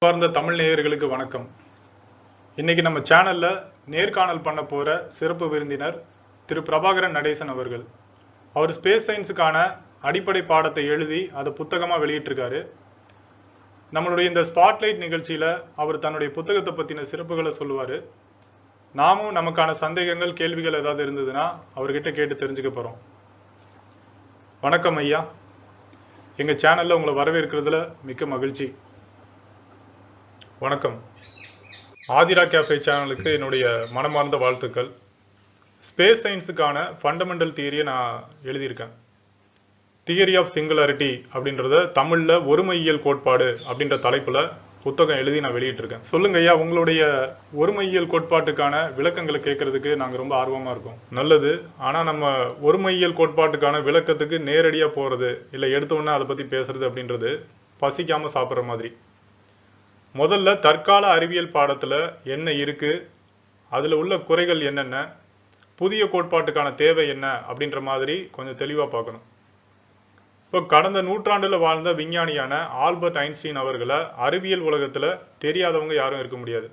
பார்ந்த தமிழ் நேயர்களுக்கு வணக்கம். இன்னைக்கு நம்ம சேனல்ல நேர்காணல் பண்ண போற சிறப்பு விருந்தினர் திரு பிரபாகரன் நடேசன் அவர்கள். அவர் ஸ்பேஸ் சயின்ஸுக்கான அடிப்படை பாடத்தை எழுதி அதை புத்தகமா வெளியிட்டிருக்காரு. நம்மளுடைய இந்த ஸ்பாட்லைட் நிகழ்ச்சியில அவர் தன்னுடைய புத்தகத்தை பத்தின சிறப்புகளை சொல்லுவாரு. நாமும் நமக்கான சந்தேகங்கள் கேள்விகள் ஏதாவது இருந்ததுன்னா அவர்கிட்ட கேட்டு தெரிஞ்சுக்க போறோம். வணக்கம் ஐயா. எங்க சேனல்ல உங்களை வரவேற்கிறதுல மிக்க மகிழ்ச்சி. வணக்கம். ஆதிரா கேஃபே சேனலுக்கு என்னுடைய மனமார்ந்த வாழ்த்துக்கள். ஸ்பேஸ் சயின்ஸுக்கான ஃபண்டமெண்டல் தியரியை நான் எழுதியிருக்கேன். தியரி ஆஃப் சிங்குலாரிட்டி அப்படின்றத தமிழில் ஒருமையியல் கோட்பாடு அப்படின்ற தலைப்பில் புத்தகம் எழுதி நான் வெளியிட்டிருக்கேன். சொல்லுங்க ஐயா, உங்களுடைய ஒருமையியல் கோட்பாட்டுக்கான விளக்கங்களை கேட்கறதுக்கு நாங்கள் ரொம்ப ஆர்வமாக இருக்கோம். நல்லது. ஆனால் நம்ம ஒருமையியல் கோட்பாட்டுக்கான விளக்கத்துக்கு நேரடியாக போகிறது இல்லை எடுத்தோன்னே அதை பற்றி பேசுறது அப்படின்றது பசிக்காமல் சாப்பிட்ற மாதிரி. முதல்ல தற்கால அறிவியல் பாடத்துல என்ன இருக்கு, அதுல உள்ள குறைகள் என்னென்ன, புதிய கோட்பாட்டுக்கான தேவை என்ன அப்படின்ற மாதிரி கொஞ்சம் தெளிவா பார்க்கணும். இப்போ கடந்த நூற்றாண்டுல வாழ்ந்த விஞ்ஞானியான ஆல்பர்ட் ஐன்ஸ்டீன் அவர்களை அறிவியல் உலகத்துல தெரியாதவங்க யாரும் இருக்க முடியாது.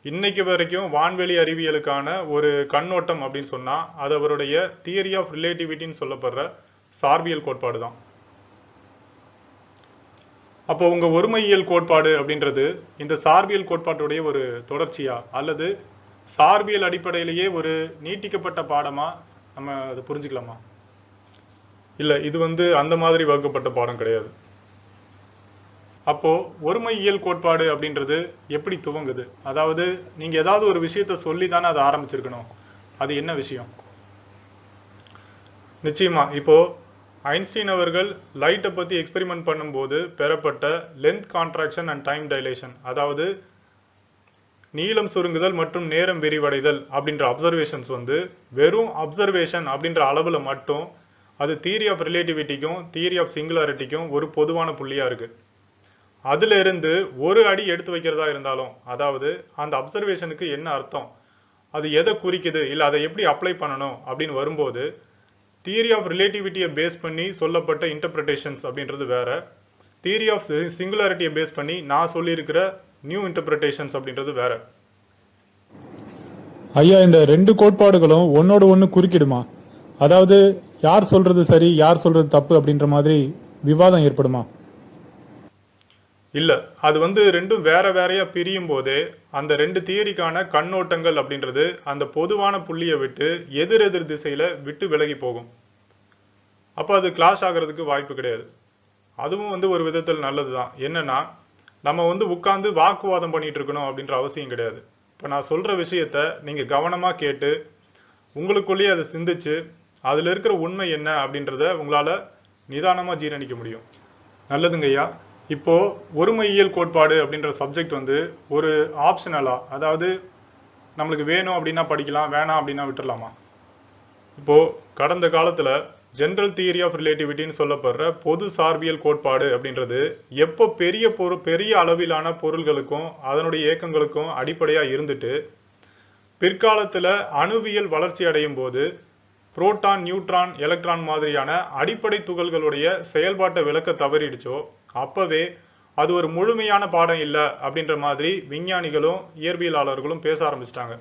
இன்னைக்கு வரைக்கும் வான்வெளி அறிவியலுக்கான ஒரு கண்ணோட்டம் அப்படின்னு சொன்னா அது அவருடைய தியரி ஆஃப் ரிலேட்டிவிட்டின்னு சொல்லப்படுற சார்பியல் கோட்பாடு தான். அப்போ உங்க ஒருமையியல் கோட்பாடு அப்படின்றது இந்த சார்பியல் கோட்பாட்டுடைய ஒரு தொடர்ச்சியா அல்லது சார்பியல் அடிப்படையிலேயே ஒரு நீட்டிக்கப்பட்ட பாடமா நம்ம அதை புரிஞ்சுக்கலாமா? இல்ல, இது அந்த மாதிரி வகுக்கப்பட்ட பாடம் கிடையாது. அப்போ ஒருமையியல் கோட்பாடு அப்படின்றது எப்படி துவங்குது? அதாவது நீங்க ஏதாவது ஒரு விஷயத்த சொல்லி தானே அதை ஆரம்பிச்சிருக்கணும். அது என்ன விஷயம்? நிச்சயமா இப்போ ஐன்ஸ்டீன் அவர்கள் லைட்டை பத்தி எக்ஸ்பெரிமெண்ட் பண்ணும்போது பெறப்பட்ட length contraction and time dilation, அதாவது நீளம் சுருங்குதல் மற்றும் நேரம் விரிவடைதல் அப்படின்ற அப்சர்வேஷன்ஸ் வெறும் அப்சர்வேஷன் அப்படின்ற அளவுல மட்டும் அது தியரி ஆஃப் ரிலேட்டிவிட்டிக்கும் தியரி ஆஃப் சிங்குலாரிட்டிக்கும் ஒரு பொதுவான புள்ளியா இருக்கு. அதுல இருந்து ஒரு அடி எடுத்து வைக்கிறதா இருந்தாலும், அதாவது அந்த அப்சர்வேஷனுக்கு என்ன அர்த்தம், அது எதை குறிக்குது, இல்ல அதை எப்படி அப்ளை பண்ணணும் அப்படின்னு வரும்போது தியரி ஆஃப் ரிலேட்டிவிட்டியை பேஸ் பண்ணி சொல்லப்பட்ட இன்டர்பிரேஷன்ஸ் அப்படின்றது வேற, தியரி ஆஃப் சிங்குலாரிட்டியை பேஸ் பண்ணி நான் சொல்லியிருக்கிற நியூ இன்டர்பிரேஷன்ஸ் அப்படின்றது வேற. ஐயா, இந்த ரெண்டு கோட்பாடுகளும் ஒன்னோட ஒன்று குறுக்கிடுமா? அதாவது யார் சொல்றது சரி யார் சொல்றது தப்பு அப்படின்ற மாதிரி விவாதம் ஏற்படுமா? இல்ல, அது ரெண்டும் வேற வேறையா பிரியும் போதே அந்த ரெண்டு தியரிக்கான கண்ணோட்டங்கள் அப்படின்றது அந்த பொதுவான புள்ளியை விட்டு எதிர் திசையில விட்டு விலகி போகும். அப்ப அது கிளாஷ் ஆகிறதுக்கு வாய்ப்பு கிடையாது. அதுவும் ஒரு விதத்தில் நல்லதுதான். என்னன்னா, நம்ம உட்கார்ந்து வாக்குவாதம் பண்ணிட்டு இருக்கணும் அப்படின்ற அவசியம் கிடையாது. இப்ப நான் சொல்ற விஷயத்த நீங்க கவனமா கேட்டு உங்களுக்குள்ளேயே அதை சிந்திச்சு அதுல இருக்கிற உண்மை என்ன அப்படின்றத உங்களால நிதானமா ஜீரணிக்க முடியும். நல்லதுங்க ஐயா. இப்போ ஒருமையியல் கோட்பாடு அப்படின்ற சப்ஜெக்ட் ஒரு ஆப்ஷனலா, அதாவது நம்மளுக்கு வேணும் அப்படின்னா படிக்கலாம், வேணாம் அப்படின்னா விட்டுறலாமா? இப்போ கடந்த காலத்துல ஜெனரல் தியரி ஆஃப் ரிலேட்டிவிட்டின்னு சொல்லப்படுற பொது சார்பியல் கோட்பாடு அப்படின்றது எப்போ பெரிய அளவிலான பொருள்களுக்கும் அதனுடைய இயக்கங்களுக்கும் அடிப்படையா இருந்துட்டு பிற்காலத்துல அணுவியல் வளர்ச்சி அடையும் போது புரோட்டான், நியூட்ரான், எலக்ட்ரான் மாதிரியான அடிப்படை துகள்களுடைய செயல்பாட்டை விளக்க தவறிடுச்சோ அப்பவே அது ஒரு முழுமையான பாடம் இல்லை அப்படின்ற மாதிரி விஞ்ஞானிகளும் இயற்பியலாளர்களும் பேச ஆரம்பிச்சிட்டாங்க.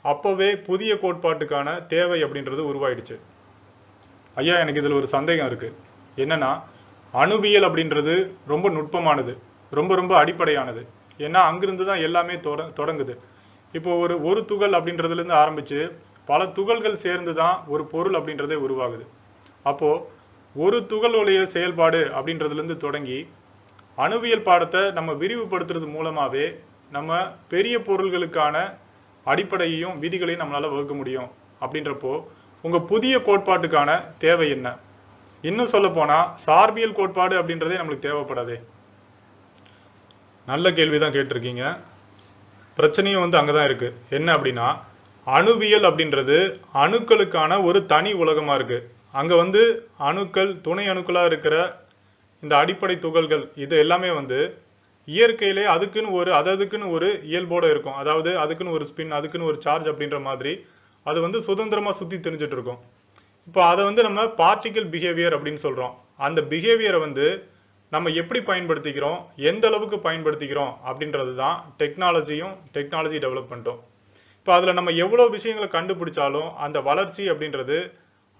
அப்பவே புதிய கோட்பாட்டுக்கான தேவை அப்படின்றது உருவாயிடுச்சு. ஐயா, எனக்கு இதுல ஒரு சந்தேகம் இருக்கு. என்னன்னா, அணுவியல் அப்படின்றது ரொம்ப நுட்பமானது, ரொம்ப ரொம்ப அடிப்படையானது. ஏன்னா அங்கிருந்து தான் எல்லாமே தொடங்குது. இப்போ ஒரு துகள் அப்படின்றதுல இருந்து ஆரம்பிச்சு பல துகள்கள் சேர்ந்து தான் ஒரு பொருள் அப்படின்றதே உருவாகுது. அப்போ ஒரு துகளுடைய செயல்பாடு அப்படின்றதுல இருந்து தொடங்கி அணுவியல் பாடத்தை நம்ம விரிவுபடுத்துறது மூலமாவே நம்ம பெரிய பொருள்களுக்கான அடிப்படையையும் விதிகளையும் நம்மளால வகுக்க முடியும். அப்படின்றப்போ உங்க புதிய கோட்பாட்டுக்கான தேவை என்ன? இன்னும் சொல்ல போனா சார்பியல் கோட்பாடு அப்படின்றதே நம்மளுக்கு தேவைப்படாதே. நல்ல கேள்விதான் கேட்டிருக்கீங்க. பிரச்சனையும் அங்கதான் இருக்கு. என்ன அப்படின்னா, அணுவியல் அப்படின்றது அணுக்களுக்கான ஒரு தனி உலகமா இருக்கு. அங்க அணுக்கள், துணை அணுக்களா இருக்கிற இந்த அடிப்படை துகள்கள் இது எல்லாமே இயற்கையிலே அதுக்குன்னு ஒரு இயல்போட இருக்கும். அதாவது அதுக்குன்னு ஒரு ஸ்பின், அதுக்குன்னு ஒரு சார்ஜ் அப்படின்ற மாதிரி அது சுதந்திரமா சுத்தி தெரிஞ்சிட்டு இருக்கும். இப்போ அதை நம்ம பார்ட்டிகல் பிஹேவியர் அப்படின்னு சொல்றோம். அந்த பிஹேவியரை நம்ம எப்படி பயன்படுத்திக்கிறோம், எந்த அளவுக்கு பயன்படுத்திக்கிறோம் அப்படின்றது தான் டெக்னாலஜியும் டெக்னாலஜி டெவலப்மெண்ட்டும். இப்போ அதில் நம்ம எவ்வளோ விஷயங்களை கண்டுபிடிச்சாலும் அந்த வளர்ச்சி அப்படின்றது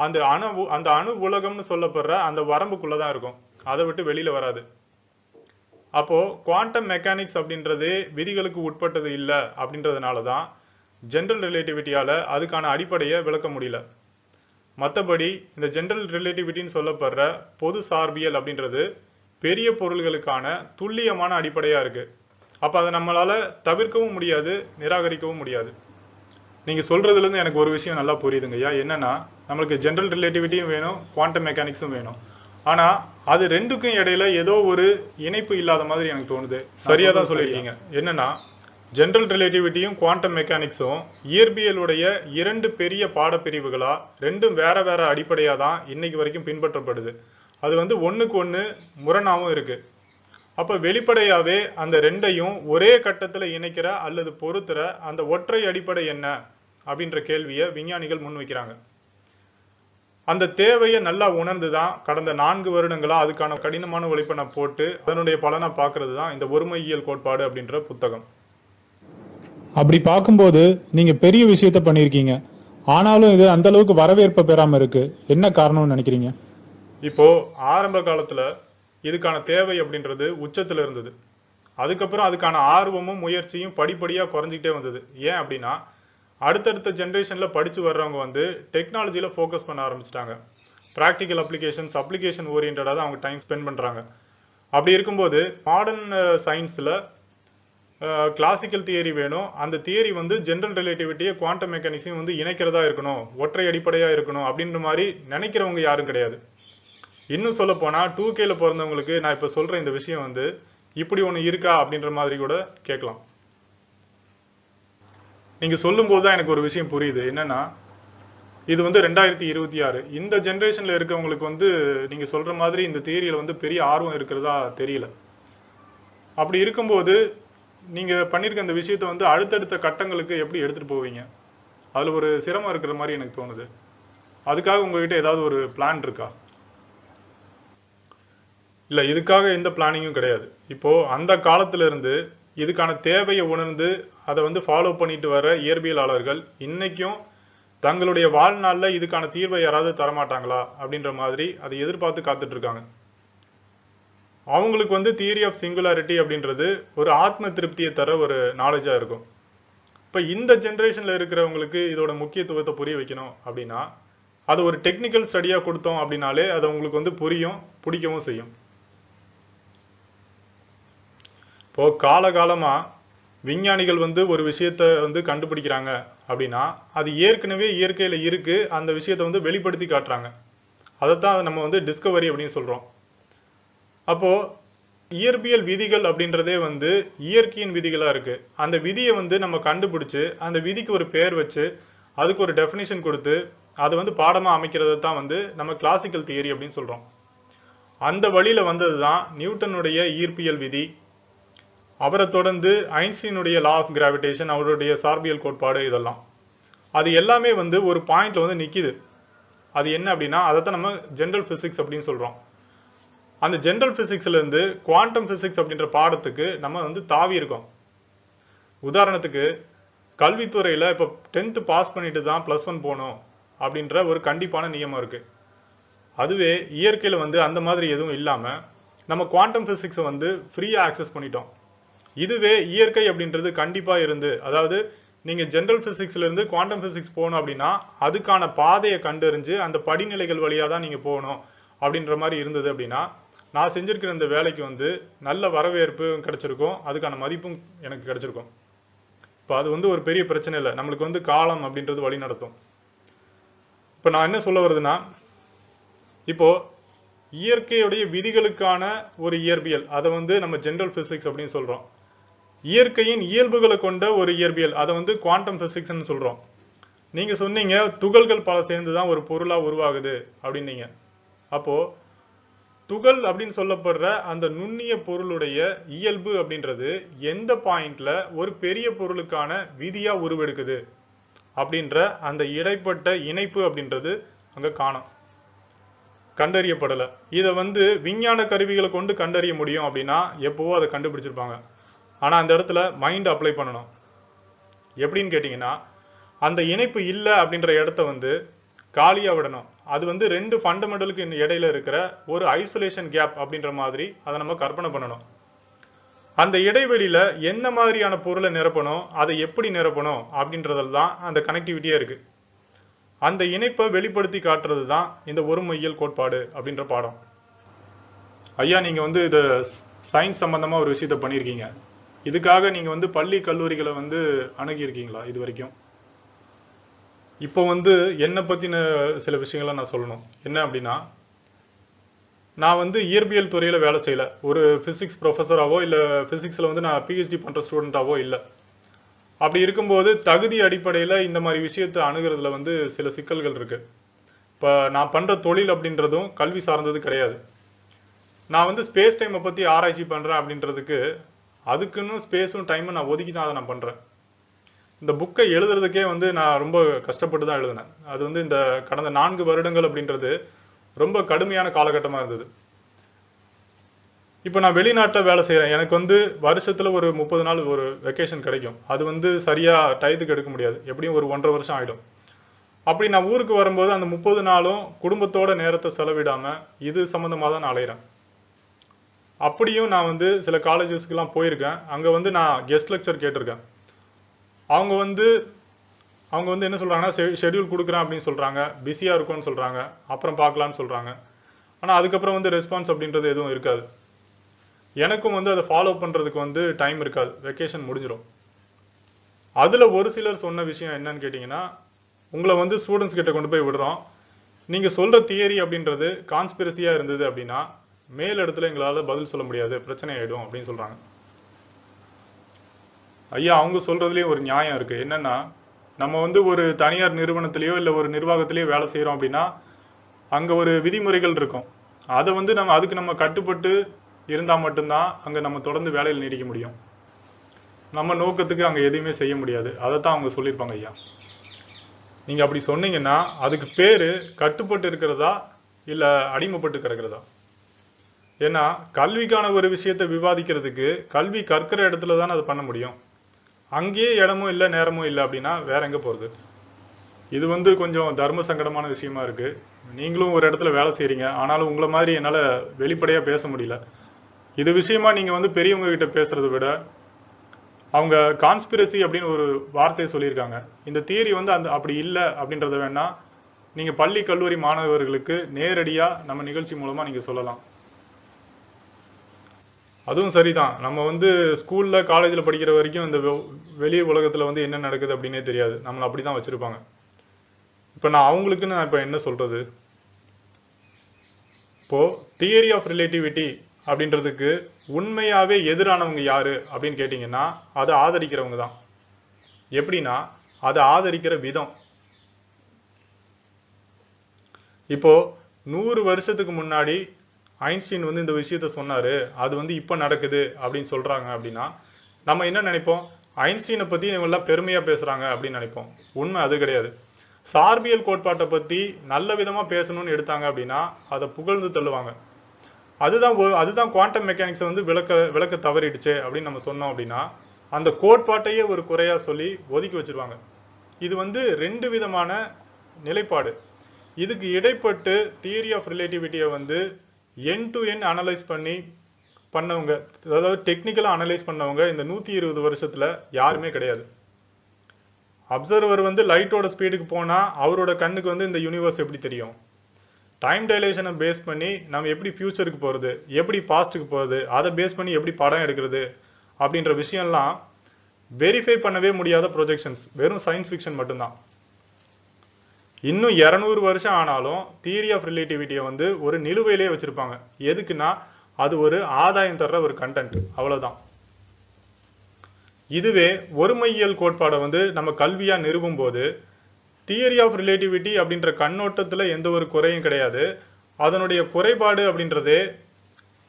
அந்த அணு உலகம்னு சொல்லப்படுற அந்த வரம்புக்குள்ள தான் இருக்கும். அதை விட்டு வெளியில வராது. அப்போ குவாண்டம் மெக்கானிக்ஸ் அப்படின்றது விதிகளுக்கு உட்பட்டது இல்லை அப்படின்றதுனால தான் ஜெனரல் ரிலேட்டிவிட்டியால அதுக்கான அடிப்படையை விளக்க முடியல. மற்றபடி இந்த ஜெனரல் ரிலேட்டிவிட்டின்னு சொல்லப்படுற பொது சார்பியல் அப்படின்றது பெரிய பொருள்களுக்கான துல்லியமான அடிப்படையா இருக்கு. அப்ப அதை நம்மளால தவிர்க்கவும் முடியாது, நிராகரிக்கவும் முடியாது. நீங்க சொல்றதுல இருந்து எனக்கு ஒரு விஷயம் நல்லா புரியுதுங்க ஐயா. என்னன்னா, நம்மளுக்கு ஜெனரல் ரிலேட்டிவிட்டியும் வேணும், குவாண்டம் மெக்கானிக்ஸும் வேணும். ஆனா அது ரெண்டுக்கும் இடையில ஏதோ ஒரு இணைப்பு இல்லாத மாதிரி எனக்கு தோணுது. சரியா தான் சொல்லியிருக்கீங்க. என்னன்னா, ஜெனரல் ரிலேட்டிவிட்டியும் குவாண்டம் மெக்கானிக்ஸும் இயற்பியலுடைய இரண்டு பெரிய பாடப்பிரிவுகளா, ரெண்டும் வேற வேற அடிப்படையா தான் இன்னைக்கு வரைக்கும் பின்பற்றப்படுது. அது ஒண்ணுக்கு ஒண்ணு முரணாவும் இருக்கு. அப்ப வெளிப்படையாவே அந்த ரெண்டையும் ஒரே கட்டத்துல இணைக்கிற அல்லது பொருத்துற அந்த ஒற்றை அடிப்படை என்ன அப்படின்ற கேள்வியை விஞ்ஞானிகள் முன்வைக்கிறாங்க. அந்த தேவையை நல்லா உணர்ந்துதான் கடந்த 4 வருடங்களா அதுக்கான கடினமான உழைப்பை நான் போட்டு அதனுடைய பலனை பார்க்கறது தான் இந்த ஒருமையியல் கோட்பாடு அப்படின்ற புத்தகம். அப்படி பார்க்கும்போது நீங்க பெரிய விஷயத்த பண்ணியிருக்கீங்க. ஆனாலும் இது அந்த அளவுக்கு வரவேற்பை பெறாம இருக்கு. என்ன காரணம்னு நினைக்கிறீங்க? இப்போ ஆரம்ப காலத்துல இதுக்கான தேவை அப்படின்றது உச்சத்துல இருந்தது. அதுக்கப்புறம் அதுக்கான ஆர்வமும் முயற்சியும் படிப்படியா குறைஞ்சிக்கிட்டே வந்தது. ஏன் அப்படின்னா, அடுத்தடுத்த ஜென்ரேஷன்ல படிச்சு வர்றவங்க டெக்னாலஜியில ஃபோக்கஸ் பண்ண ஆரம்பிச்சிட்டாங்க. ப்ராக்டிக்கல் அப்ளிகேஷன் ஓரியன்டா தான் அவங்க டைம் ஸ்பெண்ட் பண்றாங்க. அப்படி இருக்கும்போது மாடர்ன் சயின்ஸ்ல கிளாசிக்கல் தியரி வேணும். அந்த தியரி ஜெனரல் ரிலேட்டிவிட்டியை குவாண்டம் மெக்கானிக்ஸையும் இணைக்கிறதா இருக்கணும், ஒற்றை அடிப்படையா இருக்கணும் அப்படின்ற மாதிரி நினைக்கிறவங்க யாரும் கிடையாது. இன்னும் சொல்ல போனா 2Kல பிறந்தவங்களுக்கு நான் இப்ப சொல்ற இந்த விஷயம் இப்படி ஒண்ணு இருக்கா அப்படின்ற மாதிரி கூட கேட்கலாம். நீங்க சொல்லும் போதுதான் எனக்கு ஒரு விஷயம் புரியுது. என்னன்னா, இது 2026 இந்த ஜெனரேஷன்ல இருக்கவங்களுக்கு நீங்க சொல்ற மாதிரி இந்த தியரியில பெரிய ஆர்வம் இருக்கிறதா தெரியல. அப்படி இருக்கும்போது நீங்க பண்ணிருக்க இந்த விஷயத்தை அடுத்தடுத்த கட்டங்களுக்கு எப்படி எடுத்துட்டு போவீங்க? அதுல ஒரு சிரமம் இருக்கிற மாதிரி எனக்கு தோணுது. அதுக்காக உங்ககிட்ட ஏதாவது ஒரு பிளான் இருக்கா? இல்ல, இதுக்காக எந்த பிளானிங்கும் கிடையாது. இப்போ அந்த காலத்துல இருந்து இதுக்கான தேவையை உணர்ந்து அதை ஃபாலோ பண்ணிட்டு வர இயற்பியலாளர்கள் இன்னைக்கும் தங்களுடைய வாழ்நாள்ல இதுக்கான தீர்வை யாராவது தரமாட்டாங்களா அப்படின்ற மாதிரி அதை எதிர்பார்த்து காத்துட்டு இருக்காங்க. அவங்களுக்கு தியரி ஆஃப் சிங்குலாரிட்டி அப்படின்றது ஒரு ஆத்ம திருப்தியை தர ஒரு நாலேஜா இருக்கும். இப்ப இந்த ஜெனரேஷன்ல இருக்கிறவங்களுக்கு இதோட முக்கியத்துவத்தை புரிய வைக்கணும் அப்படின்னா அது ஒரு டெக்னிக்கல் ஸ்டடியா கொடுத்தோம் அப்படின்னாலே அது உங்களுக்கு புரியும், பிடிக்கவும் செய்யும். இப்போ காலகாலமா விஞ்ஞானிகள் ஒரு விஷயத்த கண்டுபிடிக்கிறாங்க அப்படின்னா அது ஏற்கனவே இயற்கையில இருக்கு, அந்த விஷயத்தை வெளிப்படுத்தி காட்டுறாங்க. அதைத்தான் நம்ம டிஸ்கவரி அப்படின்னு சொல்றோம். அப்போ இயற்பியல் விதிகள் அப்படின்றதே இயற்கையின் விதிகளா இருக்கு. அந்த விதியை நம்ம கண்டுபிடிச்சு அந்த விதிக்கு ஒரு பெயர் வச்சு அதுக்கு ஒரு டெஃபினிஷன் கொடுத்து அதை பாடமா அமைக்கிறது தான் நம்ம கிளாசிக்கல் தியரி அப்படின்னு சொல்றோம். அந்த வழியில வந்ததுதான் நியூட்டனுடைய ஈர்ப்பியல் விதி. அவரை தொடர்ந்து ஐன்ஸ்டீனுடைய லா ஆஃப் கிராவிடேஷன், அவருடைய சார்பியல் கோட்பாடு, இதெல்லாம் அது எல்லாமே ஒரு பாயிண்ட்ல நிக்குது. அது என்ன அப்படின்னா அதைத்தான் நம்ம ஜெனரல் பிசிக்ஸ் அப்படின்னு சொல்றோம். அந்த ஜெனரல் பிசிக்ஸ்ல இருந்து குவாண்டம் பிசிக்ஸ் அப்படின்ற பாடத்துக்கு நம்ம தாவி இருக்கோம். உதாரணத்துக்கு கல்வித்துறையில இப்ப 10th பாஸ் பண்ணிட்டு தான் +1 போகணும் அப்படின்ற ஒரு கண்டிப்பான நியமம் இருக்கு. அதுவே இயற்கையில அந்த மாதிரி எதுவும் இல்லாம நம்ம குவாண்டம் பிசிக்ஸ் ஃப்ரீயா ஆக்சஸ் பண்ணிட்டோம். இதுவே இயற்கை அப்படின்றது கண்டிப்பா இருந்து, அதாவது நீங்க ஜெனரல் பிசிக்ஸ்ல இருந்து குவாண்டம் பிசிக்ஸ் போகணும் அப்படின்னா அதுக்கான பாதையை கண்டறிஞ்சு அந்த படிநிலைகள் வழியா தான் நீங்க போகணும் அப்படின்ற மாதிரி இருந்தது அப்படின்னா நான் செஞ்சிருக்கிற இந்த வேலைக்கு நல்ல வரவேற்பு கிடைச்சிருக்கும், அதுக்கான மதிப்பும் எனக்கு கிடைச்சிருக்கும். இப்போ அது ஒரு பெரிய பிரச்சனை இல்லை. நம்மளுக்கு காலம் அப்படின்றது வழி நடத்தும். இப்போ நான் என்ன சொல்ல வருதுன்னா, இப்போ இயற்கையுடைய விதிகளுக்கான ஒரு இயற்பியல் அதை நம்ம ஜெனரல் பிசிக்ஸ் அப்படின்னு சொல்றோம். இயற்கையின் இயல்புகளை கொண்ட ஒரு இயற்பியல் அதை குவாண்டம் பிசிக்ஸ்ன்னு சொல்றோம். நீங்க சொன்னீங்க துகள்கள் பல சேர்ந்துதான் ஒரு பொருளா உருவாகுது அப்படின்னீங்க. அப்போ துகள் அப்படின்னு சொல்லப்படுற அந்த நுண்ணிய பொருளுடைய இயல்பு அப்படின்றது எந்த பாயிண்ட்ல ஒரு பெரிய பொருளுக்கான விதியா உருவெடுக்குது அப்படின்ற அந்த இடைப்பட்ட இணைப்பு அப்படின்றது அங்க காணும். கண்டறியப்படலை. இதை வந்து விஞ்ஞான கருவிகளை கொண்டு கண்டறிய முடியும் அப்படின்னா எப்போவோ அதை கண்டுபிடிச்சிருப்பாங்க. ஆனால் அந்த இடத்துல மைண்ட் அப்ளை பண்ணணும். எப்படின்னு கேட்டிங்கன்னா, அந்த இணைப்பு இல்லை அப்படின்ற இடத்த வந்து காலியாக விடணும். அது வந்து ரெண்டு ஃபண்டமெண்டலுக்கு இடையில இருக்கிற ஒரு ஐசோலேஷன் கேப் அப்படின்ற மாதிரி அதை நம்ம கற்பனை பண்ணணும். அந்த இடைவெளியில என்ன மாதிரியான பொருளை நிரப்பணும், அதை எப்படி நிரப்பணும் அப்படின்றதுல தான் அந்த கனெக்டிவிட்டியே இருக்கு. அந்த இணைப்பை வெளிப்படுத்தி காட்டுறது தான் இந்த ஒருமையியல் கோட்பாடு அப்படின்ற பாடம். ஐயா, நீங்க வந்து இதை சயின்ஸ் சம்பந்தமா ஒரு விஷயத்த பண்ணியிருக்கீங்க. இதுக்காக நீங்க வந்து பள்ளி கல்லூரிகளை வந்து அணுகியிருக்கீங்களா இது வரைக்கும்? இப்போ வந்து என்னை பத்தின சில விஷயங்களை நான் சொல்லணும். என்ன அப்படின்னா, நான் வந்து இயற்பியல் துறையில வேலை செய்யல. ஒரு பிசிக்ஸ் ப்ரொஃபஸராவோ இல்லை பிசிக்ஸ்ல வந்து நான் பிஹெச்டி பண்ற ஸ்டூடெண்டாவோ இல்லை. அப்படி இருக்கும்போது தகுதி அடிப்படையில் இந்த மாதிரி விஷயத்தை அணுகிறதுல வந்து சில சிக்கல்கள் இருக்கு. இப்போ நான் பண்ற தொழில் அப்படின்றதும் கல்வி சார்ந்தது கிடையாது. நான் வந்து ஸ்பேஸ் டைமை பத்தி ஆராய்ச்சி பண்றேன் அப்படின்றதுக்கு அதுக்குன்னு ஸ்பேஸும் டைமும் நான் ஒதுக்கி தான் அதை நான் பண்றேன். இந்த புக்கை எழுதுறதுக்கே வந்து நான் ரொம்ப கஷ்டப்பட்டு தான் எழுதினேன். அது வந்து இந்த கடந்த 4 வருடங்கள் அப்படின்றது ரொம்ப கடுமையான காலகட்டமாக இருந்தது. இப்போ நான் வெளிநாட்டில் வேலை செய்கிறேன். எனக்கு வந்து வருஷத்தில் ஒரு 30 நாள் ஒரு வெக்கேஷன் கிடைக்கும். அது வந்து சரியாக டயத்துக்கு எடுக்க முடியாது. எப்படியும் ஒரு 1.5 வருஷம் ஆகிடும். அப்படி நான் ஊருக்கு வரும்போது அந்த 30 நாளும் குடும்பத்தோட நேரத்தை செலவிடாமல் இது சம்மந்தமாக தான் நான் அலைகிறேன். அப்படியும் நான் வந்து சில காலேஜஸ்க்கெலாம் போயிருக்கேன். அங்கே வந்து நான் கெஸ்ட் லெக்சர் கேட்டிருக்கேன். அவங்க வந்து என்ன சொல்கிறாங்கன்னா, ஷெட்யூல் கொடுக்குறேன் அப்படின்னு சொல்கிறாங்க, பிஸியாக இருக்கும்னு சொல்கிறாங்க, அப்புறம் பார்க்கலான்னு சொல்கிறாங்க. ஆனால் அதுக்கப்புறம் வந்து ரெஸ்பான்ஸ் அப்படின்றது எதுவும் இருக்காது. எனக்கும் வந்து அதை ஃபாலோ பண்ணுறதுக்கு வந்து டைம் இருக்காது. வெக்கேஷன் முடிஞ்சிடும். அதில் ஒரு சிலர் சொன்ன விஷயம் என்னன்னு கேட்டிங்கன்னா, உங்களை வந்து ஸ்டூடெண்ட்ஸ் கிட்ட கொண்டு போய் விடுறோம், நீங்கள் சொல்கிற தியரி அப்படின்றது கான்ஸ்பிரசியாக இருந்தது அப்படின்னா மேல் இடத்துல எங்களால் பதில் சொல்ல முடியாது, பிரச்சனை ஆகிடும் அப்படின்னு சொல்கிறாங்க. ஐயா, அவங்க சொல்கிறதுலேயும் ஒரு நியாயம் இருக்குது. என்னென்னா, நம்ம வந்து ஒரு தனியார் நிறுவனத்திலேயோ இல்லை ஒரு நிர்வாகத்திலேயோ வேலை செய்கிறோம் அப்படின்னா அங்கே ஒரு விதிமுறைகள் இருக்கும். அதை வந்து அதுக்கு நம்ம கட்டுப்பட்டு இருந்தால் மட்டும்தான் அங்கே நம்ம தொடர்ந்து வேலையில் நீடிக்க முடியும். நம்ம நோக்கத்துக்கு அங்கே எதுவுமே செய்ய முடியாது. அதை தான் அவங்க சொல்லியிருப்பாங்க. ஐயா, நீங்கள் அப்படி சொன்னீங்கன்னா அதுக்கு பேர் கட்டுப்பட்டு இருக்கிறதா இல்லை அடிமைப்பட்டு கிடக்கிறதா? ஏன்னா கல்விக்கான ஒரு விஷயத்தை விவாதிக்கிறதுக்கு கல்வி கற்கிற இடத்துல தானே அதை பண்ண முடியும். அங்கேயே இடமும் இல்லை நேரமும் இல்லை அப்படின்னா வேற எங்கே போகிறது? இது வந்து கொஞ்சம் தர்ம சங்கடமான விஷயமா இருக்கு. நீங்களும் ஒரு இடத்துல வேலை செய்கிறீங்க, ஆனாலும் உங்களை மாதிரி என்னால் வெளிப்படையாக பேச முடியல. இது விஷயமா நீங்கள் வந்து பெரியவங்க கிட்ட பேசுறதை விட அவங்க கான்ஸ்பிரசி அப்படின்னு ஒரு வார்த்தையை சொல்லியிருக்காங்க. இந்த தியரி வந்து அப்படி இல்லை அப்படின்றத வேணா நீங்கள் பள்ளி கல்லூரி மாணவர்களுக்கு நேரடியாக நம்ம நிகழ்ச்சி மூலமாக நீங்கள் சொல்லலாம். அதுவும் சரிதான். நம்ம வந்து ஸ்கூலில் காலேஜில் படிக்கிற வரைக்கும் இந்த வெளி உலகத்தில் வந்து என்ன நடக்குது அப்படின்னே தெரியாது. நம்மளை அப்படி தான் வச்சுருப்பாங்க. இப்போ நான் அவங்களுக்குன்னு நான் இப்போ என்ன சொல்கிறது? இப்போது தியரி ஆஃப் ரிலேட்டிவிட்டி அப்படின்றதுக்கு உண்மையாகவே எதிரானவங்க யார் அப்படின்னு கேட்டிங்கன்னா அதை ஆதரிக்கிறவங்க தான். எப்படின்னா, அதை ஆதரிக்கிற விதம். இப்போது 100 வருஷத்துக்கு முன்னாடி ஐன்ஸ்டீன் வந்து இந்த விஷயத்த சொன்னாரு, அது வந்து இப்போ நடக்குது அப்படின்னு சொல்றாங்க அப்படின்னா நம்ம என்ன நினைப்போம்? ஐன்ஸ்டீனை பத்தி இவங்கெல்லாம் பெருமையா பேசுறாங்க அப்படின்னு நினைப்போம். உண்மை அது கிடையாது. சார்பியல் கோட்பாட்டை பத்தி நல்ல விதமா பேசணும்னு எடுத்தாங்க அப்படின்னா அதை புகழ்ந்து தள்ளுவாங்க. அதுதான் குவாண்டம் மெக்கானிக்ஸை வந்து விளக்க தவறிடுச்சு அப்படின்னு நம்ம சொன்னோம் அப்படின்னா அந்த கோட்பாட்டையே ஒரு குறையா சொல்லி ஒதுக்கி வச்சிருவாங்க. இது வந்து 2 விதமான நிலைப்பாடு. இதுக்கு இடைப்பட்டு தியரி ஆஃப் ரிலேட்டிவிட்டியை வந்து எண்ட் டு எண்ட் அனலைஸ் பண்ணவங்க, அதாவது டெக்னிக்கலாக அனலைஸ் பண்ணவங்க இந்த 120 வருஷத்துல யாருமே கிடையாது. அப்சர்வர் வந்து லைட்டோட ஸ்பீடுக்கு போனால் அவரோட கண்ணுக்கு வந்து இந்த யூனிவர்ஸ் எப்படி தெரியும்? டைம் டைலேஷனை பேஸ் பண்ணி நம்ம எப்படி ஃபியூச்சருக்கு போகிறது, எப்படி பாஸ்ட்டுக்கு போகிறது, அதை பேஸ் பண்ணி எப்படி படம் எடுக்கிறது அப்படின்ற விஷயம்லாம் வெரிஃபை பண்ணவே முடியாத ப்ரொஜெக்ஷன்ஸ். வெறும் சயின்ஸ் ஃபிக்ஷன் மட்டும்தான். இன்னும் 200 வருஷம் ஆனாலும் தியரி ஆஃப் ரிலேட்டிவிட்டியை வந்து ஒரு நிலுவையிலே வச்சிருப்பாங்க. எதுக்குன்னா அது ஒரு ஆதாயம் தர்ற ஒரு கண்டென்ட், அவ்வளவுதான். இதுவே ஒருமையியல் கோட்பாடை வந்து நம்ம கல்வியா நிறுவும் போது தியரி ஆஃப் ரிலேட்டிவிட்டி அப்படின்ற கண்ணோட்டத்துல எந்த ஒரு குறையும் கிடையாது. அதனுடைய குறைபாடு அப்படின்றதே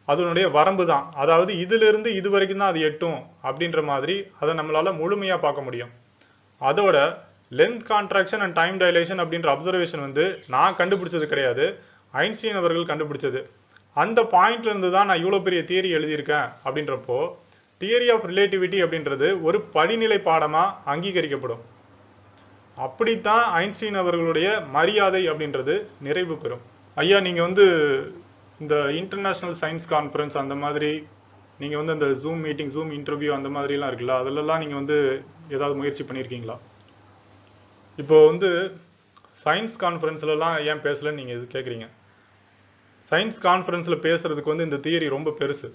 அதனுடைய வரம்பு தான். அதாவது இதிலிருந்து இது வரைக்கும் தான் அது எட்டும் அப்படின்ற மாதிரி அதை நம்மளால முழுமையா பார்க்க முடியும். அதோட length contraction and time dilation அப்படின்ற அப்சர்வேஷன் வந்து நான் கண்டுபிடிச்சது கிடையாது. ஐன்ஸ்டீன் அவர்கள் கண்டுபிடிச்சது. அந்த பாயிண்ட்ல இருந்து தான் நான் இவ்வளவு பெரிய தியரி எழுதியிருக்கேன். அப்படின்றப்போ தியரி ஆஃப் ரிலேட்டிவிட்டி அப்படின்றது ஒரு படிநிலை பாடமா அங்கீகரிக்கப்படும். அப்படித்தான் ஐன்ஸ்டீன் அவர்களுடைய மரியாதை அப்படின்றது நிறைவு பெறும். ஐயா, நீங்க வந்து இந்த இன்டர்நேஷனல் சயின்ஸ் கான்ஃபரன்ஸ் அந்த மாதிரி நீங்க வந்து அந்த ஜூம் மீட்டிங், ஜூம் இன்டர்வியூ அந்த மாதிரி எல்லாம் இருக்குல்ல, அதுலலாம் நீங்க வந்து ஏதாவது முயற்சி பண்ணியிருக்கீங்களா? இப்போ வந்து சயின்ஸ் கான்ஃபரன்ஸ்லலாம் ஏன் பேசலன்னு நீங்க இது கேட்குறீங்க. சயின்ஸ் கான்ஃபரன்ஸ்ல பேசுறதுக்கு வந்து இந்த தியரி ரொம்ப பெருசு.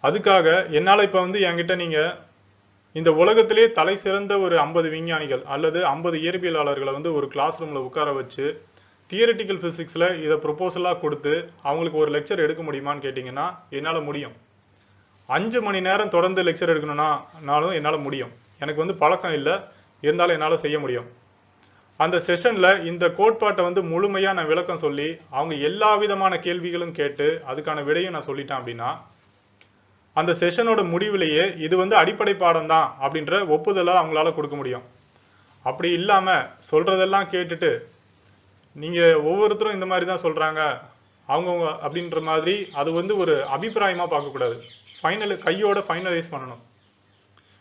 அதுக்காக என்னால இப்ப வந்து என்கிட்ட நீங்க இந்த உலகத்திலே தலை சிறந்த ஒரு 50 விஞ்ஞானிகள் அல்லது 50 இயற்பியலாளர்களை வந்து ஒரு கிளாஸ் ரூம்ல உட்கார வச்சு தியரிட்டிக்கல் பிசிக்ஸ்ல இதை ப்ரொபோசலா கொடுத்து அவங்களுக்கு ஒரு லெக்சர் எடுக்க முடியுமான்னு கேட்டீங்கன்னா என்னால முடியும். 5 மணி நேரம் தொடர்ந்து லெக்சர் எடுக்கணும்னாலும் என்னால முடியும். எனக்கு வந்து பழக்கம் இல்லை, இருந்தாலும் என்னால செய்ய முடியும். அந்த செஷன்ல இந்த கோட்பாட்டை வந்து முழுமையா நான் விளக்கம் சொல்லி அவங்க எல்லா விதமான கேள்விகளும் கேட்டு அதுக்கான விடையும் நான் சொல்லிட்டேன் அப்படின்னா அந்த செஷனோட முடிவிலேயே இது வந்து அடிப்படை பாடம் தான் அப்படின்ற ஒப்புதலை அவங்களால கொடுக்க முடியும். அப்படி இல்லாம சொல்றதெல்லாம் கேட்டுட்டு நீங்க ஒவ்வொருத்தரும் இந்த மாதிரி தான் சொல்றாங்க அவங்க அப்படின்ற மாதிரி அது வந்து ஒரு அபிப்பிராயமா பார்க்கக்கூடாது. கையோட ஃபைனலைஸ் பண்ணணும்.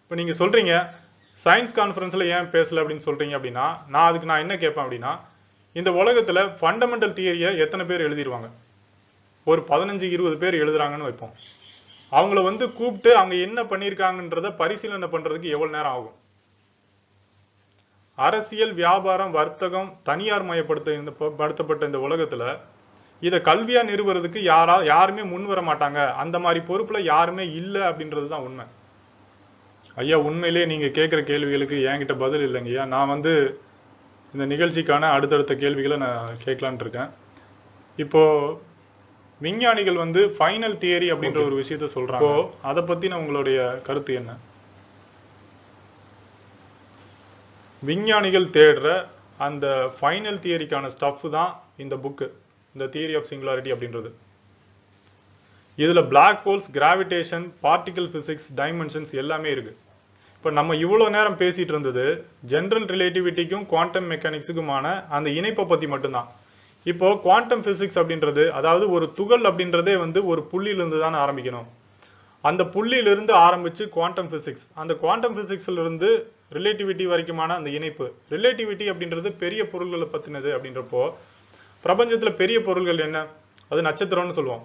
இப்போ நீங்க சொல்றீங்க சயின்ஸ் கான்ஃபரன்ஸ்ல ஏன் பேசல அப்படின்னு சொல்றீங்க அப்படின்னா நான் என்ன கேட்பேன் அப்படின்னா, இந்த உலகத்துல ஃபண்டமெண்டல் தியரியை எத்தனை பேர் எழுதிடுவாங்க? ஒரு 15-20 பேர் எழுதுறாங்கன்னு வைப்போம். அவங்கள வந்து கூப்பிட்டு அவங்க என்ன பண்ணியிருக்காங்கன்றத பரிசீலனை பண்றதுக்கு எவ்வளவு நேரம் ஆகும்? அரசியல், வியாபாரம், வர்த்தகம் தனியார் மயப்படுத்தப்பட்ட இந்த உலகத்துல இதை கல்வியா நிறுவுறதுக்கு யாருமே முன் வர மாட்டாங்க. அந்த மாதிரி பொறுப்புல யாருமே இல்லை அப்படின்றதுதான் உண்மை. ஐயா, உண்மையிலேயே நீங்க கேட்கிற கேள்விகளுக்கு என்கிட்ட பதில் இல்லைங்க ஐயா. நான் வந்து இந்த நிகழ்ச்சிக்கான அடுத்தடுத்த கேள்விகளை நான் கேட்கலான் இருக்கேன். இப்போ விஞ்ஞானிகள் வந்து ஃபைனல் தியரி அப்படின்ற ஒரு விஷயத்த சொல்றாங்க. அதை பத்தின உங்களுடைய கருத்து என்ன? விஞ்ஞானிகள் தேடுற அந்த ஃபைனல் தியரிக்கான ஸ்டஃப் தான் இந்த புக்கு, இந்த தியரி ஆஃப் சிங்குலாரிட்டி அப்படின்றது. இதுல black holes, gravitation, particle physics, dimensions எல்லாமே இருக்கு. இப்ப நம்ம இவ்வளவு நேரம் பேசிட்டு இருந்தது ஜெனரல் ரிலேட்டிவிட்டிக்கும் குவாண்டம் மெக்கானிக்ஸுக்குமான அந்த இணைப்பை பத்தி மட்டும்தான். இப்போ குவாண்டம் பிசிக்ஸ் அப்படின்றது, அதாவது ஒரு துகள் அப்படின்றதே வந்து ஒரு புள்ளியிலிருந்து தான் ஆரம்பிக்கணும். அந்த புள்ளியிலிருந்து ஆரம்பிச்சு குவாண்டம் பிசிக்ஸ், அந்த குவாண்டம் பிசிக்ஸ்ல இருந்து ரிலேட்டிவிட்டி வரைக்குமான அந்த இணைப்பு. ரிலேட்டிவிட்டி அப்படின்றது பெரிய பொருள்களை பத்தினது அப்படின்றப்போ பிரபஞ்சத்துல பெரிய பொருள்கள் என்ன? அது நட்சத்திரம்னு சொல்லுவோம்.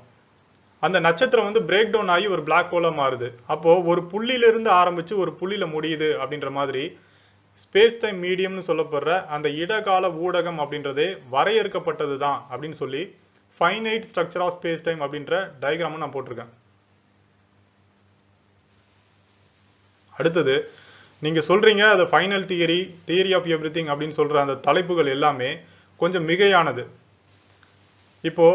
அந்த நட்சத்திரம் வந்து பிரேக் டவுன் ஆகி ஒரு பிளாக் ஹோலா மாறுது. அப்போ ஒரு புள்ளியிலிருந்து ஆரம்பிச்சு ஒரு புள்ளியில முடியுது அப்படின்ற மாதிரி ஸ்பேஸ் டைம் மீடியம்னு சொல்லப்படுற அந்த இடகால ஊடகம் அப்படின்றதே வரையறுக்கப்பட்டது தான் அப்படின்னு சொல்லி finite structure of space time அப்படின்ற டயக்ராமும் நான் போட்டிருக்கேன். அடுத்தது நீங்க சொல்றீங்க அது final theory, theory of everything அப்படின்னு சொல்ற அந்த தலைப்புகள் எல்லாமே கொஞ்சம் மிகையானது. இப்போ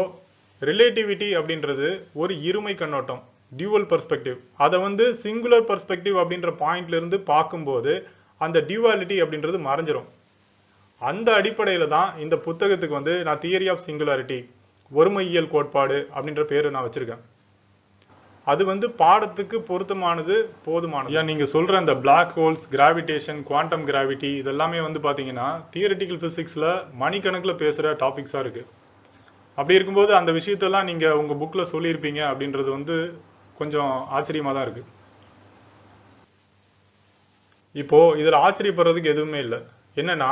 ரிலேட்டிவிட்டி அப்படின்றது ஒரு இருமை கண்ணோட்டம், டியூவல் பெர்ஸ்பெக்டிவ். அதை வந்து சிங்குலர் பெர்ஸ்பெக்டிவ் அப்படின்ற பாயிண்ட்ல இருந்து பார்க்கும்போது அந்த டியூவாலிட்டி அப்படின்றது மறைஞ்சிரும். அந்த அடிப்படையில தான் இந்த புத்தகத்துக்கு வந்து நான் தியரி ஆஃப் சிங்குலாரிட்டி, ஒருமையியல் கோட்பாடு அப்படின்ற பேரு நான் வச்சிருக்கேன். அது வந்து பாடத்துக்கு பொருத்தமானது, போதுமானது. ஏன் நீங்க சொல்ற அந்த black holes, gravitation, quantum gravity இதெல்லாமே வந்து பாத்தீங்கன்னா தியரிட்டிக்கல் பிசிக்ஸ்ல மணிக்கணக்கில் பேசுற டாபிக்ஸா இருக்கு. அப்படி இருக்கும்போது அந்த விஷயத்தெல்லாம் நீங்க உங்க புக்ல சொல்லியிருப்பீங்க அப்படின்றது வந்து கொஞ்சம் ஆச்சரியமா தான் இருக்கு. இப்போ இதுல ஆச்சரியப்படுறதுக்கு எதுவுமே இல்லை. என்னன்னா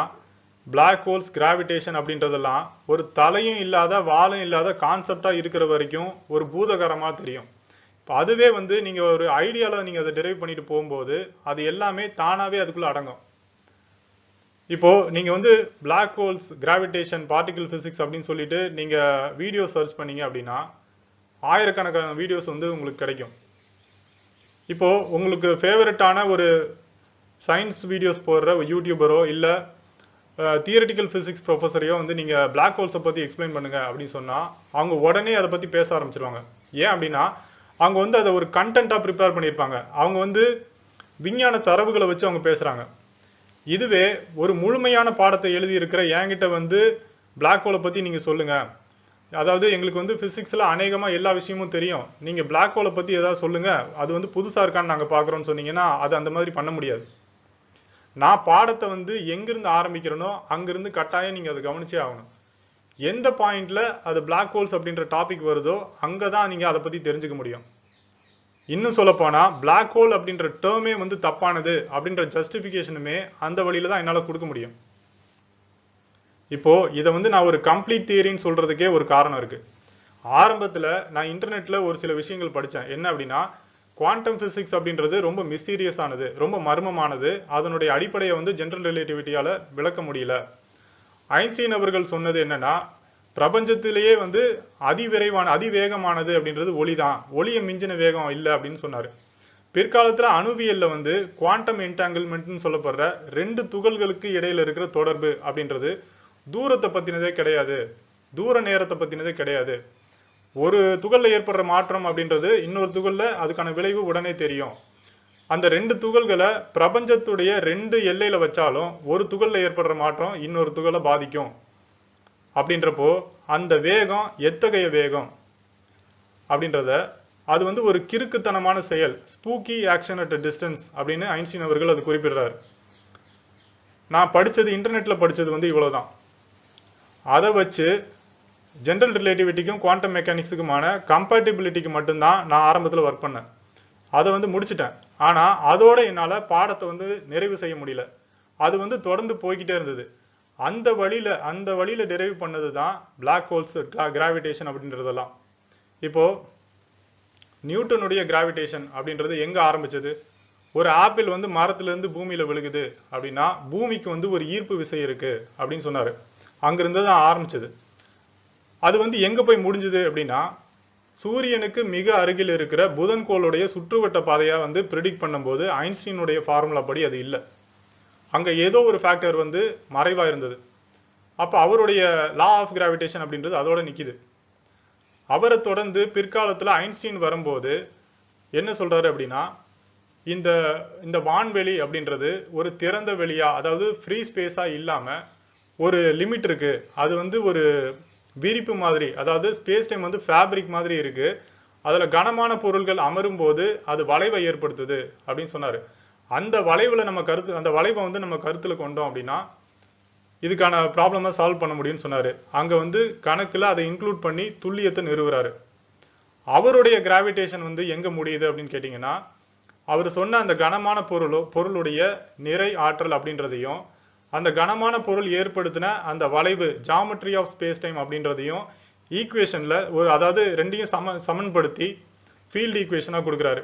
பிளாக் ஹோல்ஸ், கிராவிடேஷன் அப்படின்றதெல்லாம் ஒரு தலையும் இல்லாத வாலும் இல்லாத கான்செப்டா இருக்கிற வரைக்கும் ஒரு பூதகரமா தெரியும். இப்போ அதுவே வந்து நீங்க ஒரு ஐடியால நீங்க அதை டெரைவ் பண்ணிட்டு போகும்போது அது எல்லாமே தானாவே அதுக்குள்ள அடங்கும். இப்போ நீங்க வந்து black holes, gravitation, particle physics அப்படின்னு சொல்லிட்டு நீங்க வீடியோ சர்ச் பண்ணீங்க அப்படின்னா ஆயிரக்கணக்கான வீடியோஸ் வந்து உங்களுக்கு கிடைக்கும். இப்போ உங்களுக்கு ஃபேவரட்டான ஒரு சயின்ஸ் வீடியோஸ் போடுற யூடியூபரோ இல்ல தியரிட்டிக்கல் பிசிக்ஸ் ப்ரொஃபஸரையோ வந்து நீங்க பிளாக் ஹோல்ஸை பத்தி எக்ஸ்பிளைன் பண்ணுங்க அப்படின்னு சொன்னா அவங்க உடனே அதை பத்தி பேச ஆரம்பிச்சிருவாங்க. ஏன் அப்படின்னா அவங்க வந்து அதை ஒரு கண்டென்ட்டா ப்ரிப்பேர் பண்ணியிருப்பாங்க. அவங்க வந்து விஞ்ஞான தரவுகளை வச்சு அவங்க பேசுறாங்க. இதுவே ஒரு முழுமையான பாடத்தை எழுதி இருக்கிற என்கிட்ட வந்து பிளாக் ஹோலை பத்தி நீங்க சொல்லுங்க, அதாவது எங்களுக்கு வந்து பிசிக்ஸ்ல அநேகமா எல்லா விஷயமும் தெரியும், நீங்க பிளாக் ஹோலை பத்தி ஏதாவது சொல்லுங்க, அது வந்து புதுசா இருக்கான்னு நாங்க பாக்குறோம்னு சொன்னீங்கன்னா அது அந்த மாதிரி பண்ண முடியாது. நான் பாடத்தை வந்து எங்கிருந்து ஆரம்பிக்கிறேனோ அங்கிருந்து கட்டாயம் நீங்க அதை கவனிச்சே ஆகணும். எந்த பாயிண்ட்ல அது பிளாக் ஹோல்ஸ் அப்படின்ற டாபிக் வருதோ அங்கதான் நீங்க அதை பத்தி தெரிஞ்சுக்க முடியும். இன்னும் சொல்ல போனா பிளாக் ஹோல் அப்படின்ற டேர்மே வந்து தப்பானது அப்படின்ற ஜஸ்டிபிகேஷனுமே அந்த வழியில தான் என்னால கொடுக்க முடியும். இப்போ இதை வந்து நான் ஒரு கம்ப்ளீட் தியரின்னு சொல்றதுக்கே ஒரு காரணம் இருக்கு. ஆரம்பத்துல நான் இன்டர்நெட்ல ஒரு சில விஷயங்கள் படிச்சேன். என்ன அப்படின்னா, குவாண்டம் பிசிக்ஸ் அப்படின்றது ரொம்ப மிஸ்டீரியஸ் ஆனது, ரொம்ப மர்மமானது, அதனுடைய அடிப்படையை வந்து ஜெனரல் ரிலேட்டிவிட்டியால விளக்க முடியல. ஐன்ஸ்டீன் அவர்கள் சொன்னது என்னன்னா, பிரபஞ்சத்திலேயே வந்து அதிவேகமானது அப்படின்றது ஒளிதான், ஒளியை மிஞ்சின வேகம் இல்லை அப்படின்னு சொன்னாரு. பிற்காலத்துல அணுவியல்ல வந்து குவாண்டம் என்டாங்கிள்மெண்ட்னு சொல்லப்படுற ரெண்டு துகள்களுக்கு இடையில இருக்கிற தொடர்பு அப்படின்றது தூரத்தை பத்தினதே கிடையாது, தூர நேரத்தை பத்தினதே கிடையாது. ஒரு துகள்ல ஏற்படுற மாற்றம் அப்படின்றது இன்னொரு துகள்ல அதுக்கான விளைவு உடனே தெரியும். அந்த ரெண்டு துகள்களை பிரபஞ்சத்துடைய ரெண்டு எல்லையில வச்சாலும் ஒரு துகள்ல ஏற்படுற மாற்றம் இன்னொரு துகளை பாதிக்கும். அப்படின்றப்போ அந்த வேகம் எத்தகைய வேகம் அப்படின்றத, அது வந்து ஒரு கிறுக்குத்தனமான செயல், ஸ்பூக்கி ஆக்ஷன் அட் டிஸ்டன்ஸ் அப்படின்னு ஐன்ஸ்டீன் அவர்கள் அது குறிப்பிடுறாரு. நான் படிச்சது, இன்டர்நெட்ல படிச்சது வந்து இவ்வளவுதான். அதை வச்சு ஜெனரல் ரிலேட்டிவிட்டிக்கும் குவாண்டம் மெக்கானிக்ஸுக்குமான கம்பேட்டிபிலிட்டிக்கு மட்டும்தான் நான் ஆரம்பத்தில் ஒர்க் பண்ணேன். அதை வந்து முடிச்சிட்டேன். ஆனா அதோட என்னால பாடத்தை வந்து நிறைவு செய்ய முடியல. அது வந்து தொடர்ந்து போய்கிட்டே இருந்தது. அந்த வழியில டெரைவ் பண்ணது தான் பிளாக் ஹோல்ஸ், கிராவிடேஷன் அப்படின்றதெல்லாம். இப்போ நியூட்டனுடைய கிராவிடேஷன் அப்படின்றது எங்க ஆரம்பிச்சது? ஒரு ஆப்பிள் வந்து மரத்துல இருந்து பூமியில விழுகுது அப்படின்னா பூமிக்கு வந்து ஒரு ஈர்ப்பு விசை இருக்கு அப்படின்னு சொன்னாரு. அங்கிருந்து தான் ஆரம்பிச்சது. அது வந்து எங்க போய் முடிஞ்சது அப்படின்னா, சூரியனுக்கு மிக அருகில் இருக்கிற புதன்கோளுடைய சுற்றுவட்ட பாதையா வந்து ப்ரெடிக்ட் பண்ணும்போது ஐன்ஸ்டீனுடைய ஃபார்முலா படி அது இல்லை. அங்க ஏதோ ஒரு ஃபேக்டர் வந்து மறைவா இருந்தது. அப்ப அவருடைய லா ஆஃப் கிராவிடேஷன் அப்படின்றது அதோட நிக்குது. அவரை தொடர்ந்து பிற்காலத்துல ஐன்ஸ்டீன் வரும்போது என்ன சொல்றாரு அப்படின்னா, இந்த வான்வெளி அப்படின்றது ஒரு திறந்த வெளியா, அதாவது ஃப்ரீ ஸ்பேஸா இல்லாம ஒரு லிமிட் இருக்கு. அது வந்து ஒரு விரிப்பு மாதிரி, அதாவது ஸ்பேஸ் டைம் வந்து ஃபேப்ரிக் மாதிரி இருக்கு. அதுல கனமான பொருள்கள் அமரும் போது அது வளைவை ஏற்படுத்துது அப்படின்னு சொன்னாரு. அந்த வளைவை வந்து நம்ம கருத்துல கொண்டோம் அப்படின்னா இதுக்கான ப்ராப்ளமை சால்வ் பண்ண முடியும்னு சொன்னாரு. அங்க வந்து கணக்குல அதை இன்க்ளூட் பண்ணி துல்லியத்தை நிறுவுறாரு. அவருடைய கிராவிடேஷன் வந்து எங்க முடியுது அப்படின்னு கேட்டீங்கன்னா, அவர் சொன்ன அந்த கனமான பொருளுடைய நிறை ஆற்றல் அப்படின்றதையும், அந்த கனமான பொருள் ஏற்படுத்தின அந்த வளைவு ஜாமெட்ரி ஆஃப் ஸ்பேஸ் டைம் அப்படின்றதையும் ஈக்குவேஷன்ல அதாவது ரெண்டையும் சமன்படுத்தி ஃபீல்டு ஈக்குவேஷனா கொடுக்குறாரு.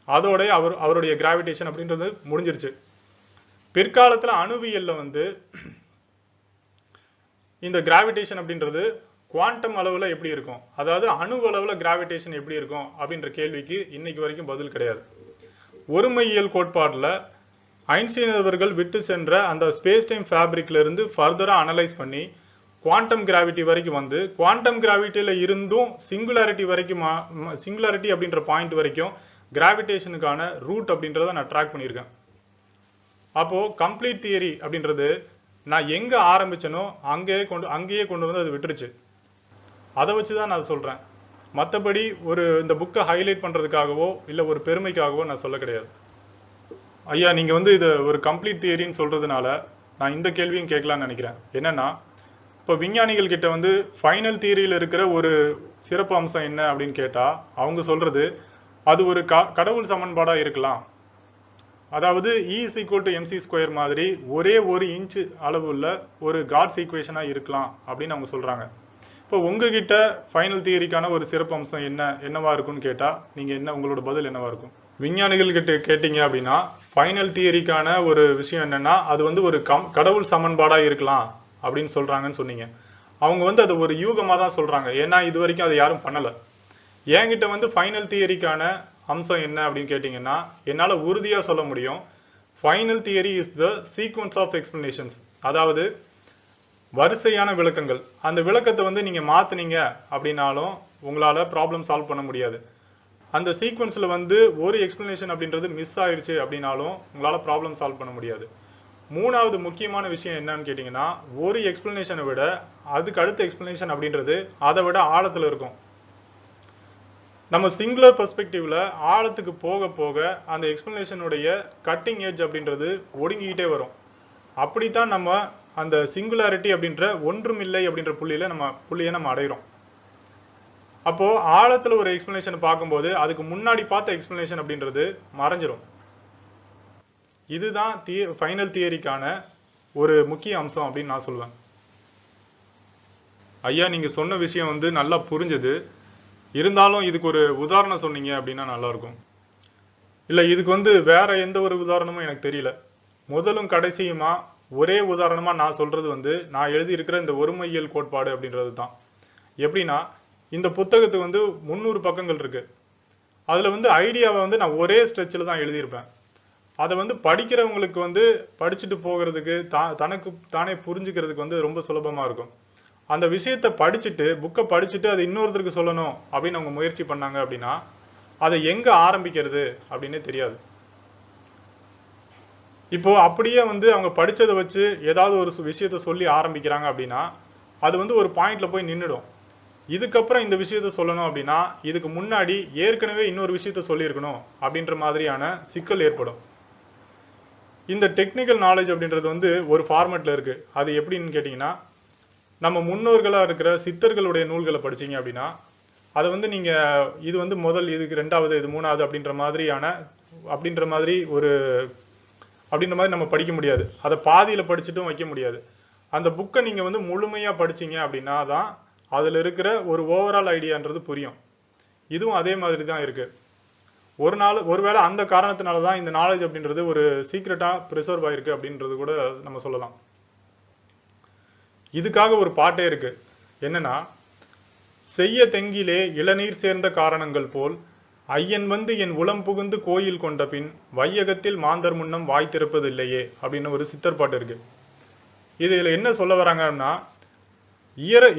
அதோட அவருடைய கிராவிடேஷன் அப்படின்றது முடிஞ்சிருச்சு. பிற்காலத்துல அணுவியல்ல வந்து இந்த கிராவிடேஷன் அப்படின்றது குவாண்டம் அளவுல எப்படி இருக்கும், அதாவது அணு அளவுல கிராவிடேஷன் எப்படி இருக்கும் அப்படின்ற கேள்விக்கு இன்னைக்கு வரைக்கும் பதில் கிடையாது. ஒருமையியல் கோட்பாடுல ஐன்ஸ்டீன் அவர்கள் விட்டு சென்ற அந்த ஸ்பேஸ் டைம் ஃபேப்ரிக்ல இருந்து ஃபர்தரா அனலைஸ் பண்ணி குவாண்டம் கிராவிட்டி வரைக்கும் வந்து, குவாண்டம் கிராவிட்டியில இருந்தும் சிங்குலாரிட்டி அப்படின்ற பாயிண்ட் வரைக்கும் கிராவிடேஷனுக்கான ரூட் அப்படின்றத நான் ட்ராக் பண்ணியிருக்கேன். அப்போ கம்ப்ளீட் தியரி அப்படின்றது நான் எங்க ஆரம்பிச்சனோ அங்கேயே கொண்டு வந்து அது விட்டுருச்சு. அதை வச்சுதான் நான் சொல்றேன். மற்றபடி இந்த புக்கை ஹைலைட் பண்றதுக்காகவோ இல்ல ஒரு பெருமைக்காகவோ நான் சொல்ல கிடையாது. ஐயா, நீங்க வந்து இதை ஒரு கம்ப்ளீட் தியரின்னு சொல்றதுனால நான் இந்த கேள்வியும் கேட்கலாம்னு நினைக்கிறேன். என்னன்னா, இப்போ விஞ்ஞானிகள் கிட்ட வந்து ஃபைனல் தியரியில இருக்கிற ஒரு சிறப்பு அம்சம் என்ன அப்படின்னு கேட்டா அவங்க சொல்றது அது ஒரு கடவுள் சமன்பாடா இருக்கலாம். அதாவது E=mc² மாதிரி ஒரே ஒரு இன்ச் அளவுள்ள ஒரு காட்ஸ் ஈக்குவேஷனா இருக்கலாம் அப்படின்னு அவங்க சொல்றாங்க. இப்போ உங்ககிட்ட ஃபைனல் தியரிக்கான ஒரு சிறப்பு அம்சம் என்னவா இருக்கும்னு கேட்டா நீங்க உங்களோட பதில் என்னவா இருக்கும்? விஞ்ஞானிகள் கிட்ட கேட்டீங்க அப்படின்னா ஃபைனல் தியரிக்கான ஒரு விஷயம் என்னன்னா, அது வந்து ஒரு கடவுள் சமன்பாடா இருக்கலாம் அப்படின்னு சொல்றாங்கன்னு சொன்னீங்க. அவங்க வந்து அது ஒரு யூகமா தான் சொல்றாங்க. ஏன்னா இது வரைக்கும் அதை யாரும் பண்ணல. என்கிட்ட வந்து ஃபைனல் தியரிக்கான அம்சம் என்ன அப்படின்னு கேட்டீங்கன்னா என்னால உறுதியா சொல்ல முடியும். Final theory is the sequence of explanations. அதாவது வரிசையான விளக்கங்கள். அந்த விளக்கத்தை வந்து நீங்க மாத்துனீங்க அப்படின்னாலும் உங்களால ப்ராப்ளம் சால்வ் பண்ண முடியாது. அந்த சீக்வன்ஸ்ல வந்து ஒரு எக்ஸ்பிளனேஷன் அப்படின்றது மிஸ் ஆயிடுச்சு அப்படின்னாலும் உங்களால ப்ராப்ளம் சால்வ் பண்ண முடியாது. மூணாவது முக்கியமான விஷயம் என்னன்னு கேட்டீங்கன்னா, ஒரு எக்ஸ்பிளனேஷனை விட அதுக்கு அடுத்த எக்ஸ்பிளனேஷன் அப்படின்றது அதை விட ஆழத்துல இருக்கும். நம்ம சிங்குலர் பெர்ஸ்பெக்டிவ்ல ஆழத்துக்கு போக போக அந்த எக்ஸ்பிளனேஷனுடைய கட்டிங் எட்ஜ் அப்படின்றது ஒடுங்கிக்கிட்டே வரும். அப்படித்தான் நம்ம அந்த சிங்குலாரிட்டி அப்படின்ற ஒன்றுமில்லை அப்படின்ற புள்ளியை நம்ம அடைகிறோம். அப்போ ஆழத்துல ஒரு எக்ஸ்பிளனேஷன் பார்க்கும்போது அதுக்கு முன்னாடி பார்த்த எக்ஸ்பிளனேஷன் அப்படின்றது மறைஞ்சிரும். இதுதான் ஃபைனல் தியரிக்கான ஒரு முக்கிய அம்சம் அப்படின்னு நான் சொல்லுவேன். ஐயா, நீங்க சொன்ன விஷயம் வந்து நல்லா புரிஞ்சது. இருந்தாலும் இதுக்கு ஒரு உதாரணம் சொன்னீங்க அப்படின்னா நல்லா இருக்கும். இல்ல, இதுக்கு வந்து வேற எந்த ஒரு உதாரணமும் எனக்கு தெரியல. முதலும் கடைசியுமா ஒரே உதாரணமா நான் சொல்றது வந்து நான் எழுதி இருக்கிற இந்த ஒருமையியல் கோட்பாடு அப்படின்றது தான். எப்படின்னா, இந்த புத்தகத்துக்கு வந்து 300 பக்கங்கள் இருக்கு. அதுல வந்து ஐடியாவை வந்து நான் ஒரே ஸ்ட்ரெச்சில் தான் எழுதியிருப்பேன். அதை வந்து படிக்கிறவங்களுக்கு வந்து படிச்சுட்டு போகிறதுக்கு தனக்கு தானே புரிஞ்சுக்கிறதுக்கு வந்து ரொம்ப சுலபமா இருக்கும். அந்த விஷயத்தை படிச்சுட்டு புக்கை படிச்சுட்டு அதை இன்னொருத்தருக்கு சொல்லணும் அப்படின்னு அவங்க முயற்சி பண்ணாங்க அப்படின்னா அதை எங்க ஆரம்பிக்கிறது அப்படின்னே தெரியாது. இப்போ அப்படியே வந்து அவங்க படிச்சதை வச்சு ஏதாவது ஒரு விஷயத்த சொல்லி ஆரம்பிக்கிறாங்க அப்படின்னா அது வந்து ஒரு பாயிண்ட்ல போய் நின்றுடும். இதுக்கப்புறம் இந்த விஷயத்த சொல்லணும் அப்படின்னா இதுக்கு முன்னாடி ஏற்கனவே இன்னொரு விஷயத்த சொல்லியிருக்கணும் அப்படின்ற மாதிரியான சிக்கல் ஏற்படும். இந்த டெக்னிக்கல் நாலேஜ் அப்படின்றது வந்து ஒரு ஃபார்மேட்ல இருக்கு. அது எப்படின்னு கேட்டீங்கன்னா, நம்ம முன்னோர்களா இருக்கிற சித்தர்களுடைய நூல்களை படிச்சீங்க அப்படின்னா அதை வந்து நீங்க இது வந்து முதல், இதுக்கு 2வது, இது 3வது அப்படின்ற மாதிரி நம்ம படிக்க முடியாது. அதை பாதியில படிச்சுட்டும் வைக்க முடியாது. அந்த புக்கை நீங்க வந்து முழுமையா படிச்சீங்க அப்படின்னா தான் அதுல இருக்கிற ஒரு ஓவரால் ஐடியான்றது புரியும். இதுவும் அதே மாதிரி தான் இருக்கு. ஒருவேளை அந்த காரணத்தினால தான் இந்த நாலேஜ் அப்படின்றது ஒரு சீக்ரெட்டா ப்ரிசர்வ் ஆயிருக்கு அப்படின்றது கூட நம்ம சொல்லலாம். இதுக்காக ஒரு பாட்டே இருக்கு. என்னன்னா, செய்ய தெங்கிலே இளநீர் சேர்ந்த காரணங்கள் போல் ஐயன் வந்து என் உளம் புகுந்து கோயில் கொண்ட பின் வையகத்தில் மாந்தர் முன்னம் வாய் திறப்பது இல்லையே அப்படின்னு ஒரு சித்தர் பாட்டு இருக்கு. இதுல என்ன சொல்ல வராங்கன்னா,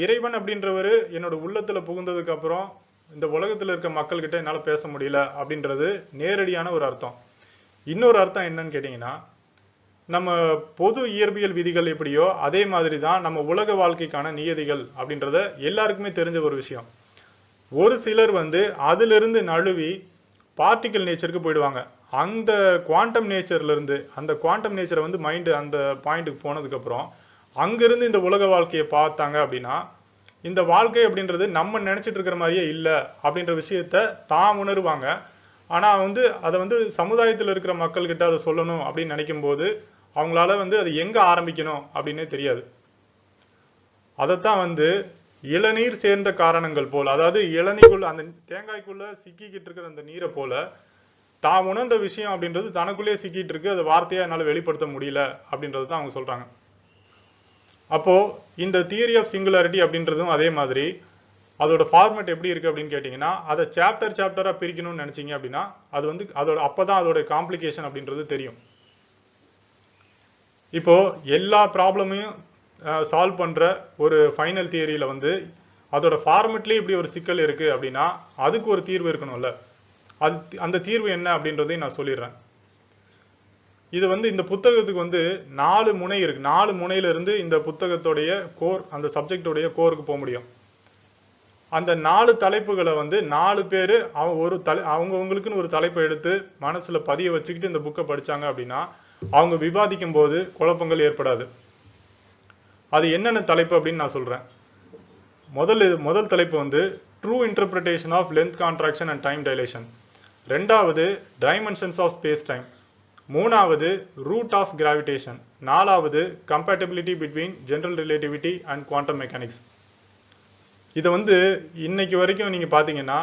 இறைவன் அப்படின்றவரு என்னோட உள்ளத்துல புகுந்ததுக்கு அப்புறம் இந்த உலகத்துல இருக்க மக்கள் கிட்ட என்னால பேச முடியல அப்படின்றது நேரடியான ஒரு அர்த்தம். இன்னொரு அர்த்தம் என்னன்னு கேட்டீங்கன்னா, நம்ம பொது இயற்பியல் விதிகள் எப்படியோ அதே மாதிரி தான் நம்ம உலக வாழ்க்கைக்கான நியதிகள் அப்படின்றத எல்லாருக்குமே தெரிஞ்ச ஒரு விஷயம். ஒரு சிலர் வந்து அதுல இருந்து நழுவி பார்ட்டிகல் நேச்சருக்கு போயிடுவாங்க. அந்த குவாண்டம் நேச்சர்ல இருந்து அந்த குவாண்டம் நேச்சரை வந்து மைண்ட் அந்த பாயிண்ட்டுக்கு போனதுக்கு அப்புறம் அங்கிருந்து இந்த உலக வாழ்க்கையை பார்த்தாங்க அப்படின்னா இந்த வாழ்க்கை அப்படின்றது நம்ம நினைச்சிட்டு இருக்கிற மாதிரியே இல்லை அப்படின்ற விஷயத்த தான் உணருவாங்க. ஆனா வந்து அதை வந்து சமுதாயத்தில் இருக்கிற மக்கள் கிட்ட அதை சொல்லணும் அப்படின்னு நினைக்கும் போது அவங்களால வந்து அது எங்க ஆரம்பிக்கணும் அப்படின்னே தெரியாது. அதைத்தான் வந்து இளநீர் சேர்ந்த காரணங்கள் போல், அதாவது இளநீருக்குள்ள அந்த தேங்காய்க்குள்ள சிக்கிக்கிட்டு இருக்கிற அந்த நீரை போல தான் உணர்ந்த விஷயம் அப்படின்றது தனக்குள்ளேயே சிக்கிட்டு இருக்கு. அதை வார்த்தையா என்னால வெளிப்படுத்த முடியல அப்படின்றது தான் அவங்க சொல்றாங்க. அப்போ இந்த தியரி ஆஃப் சிங்குலாரிட்டி அப்படின்றதும் அதே மாதிரி அதோட ஃபார்மேட் எப்படி இருக்கு அப்படின்னு கேட்டீங்கன்னா, அதை சாப்டரா பிரிக்கணும்னு நினைச்சீங்க அப்படின்னா அது வந்து அப்பதான் அதோட காம்ப்ளிகேஷன் அப்படின்றது தெரியும். இப்போ எல்லா ப்ராப்ளமையும் சால்வ் பண்ற ஒரு ஃபைனல் தியரியில வந்து அதோட ஃபார்மேட்லயே இப்படி ஒரு சிக்கல் இருக்கு அப்படின்னா அதுக்கு ஒரு தீர்வு இருக்கணும்ல. அந்த தீர்வு என்ன அப்படின்றதையும் நான் சொல்லிடுறேன். இது வந்து இந்த புத்தகத்துக்கு வந்து 4 முனை இருக்கு. 4 முனையில இருந்து இந்த புத்தகத்துடைய கோர், அந்த சப்ஜெக்டோடைய கோருக்கு போக முடியும். அந்த 4 தலைப்புகளை வந்து 4 பேரு அவங்களுக்குன்னு ஒரு தலைப்பை எடுத்து மனசுல பதிய வச்சுக்கிட்டு இந்த புக்கை படிச்சாங்க அப்படின்னா அவங்க விவாதிக்கும் போது குழப்பங்கள் ஏற்படாது. அது என்னென்ன தலைப்பு அப்படின்னு நான் சொல்றேன். முதல் தலைப்பு வந்து true interpretation of length contraction and time dilation. 2வது டைமென்ஷன்ஸ் ஆஃப் ஸ்பேஸ் டைம். 3வது ரூட் ஆஃப் கிராவிடேஷன். 4வது compatibility between general relativity and quantum mechanics. இதை வந்து இன்னைக்கு வரைக்கும் நீங்க பாத்தீங்கன்னா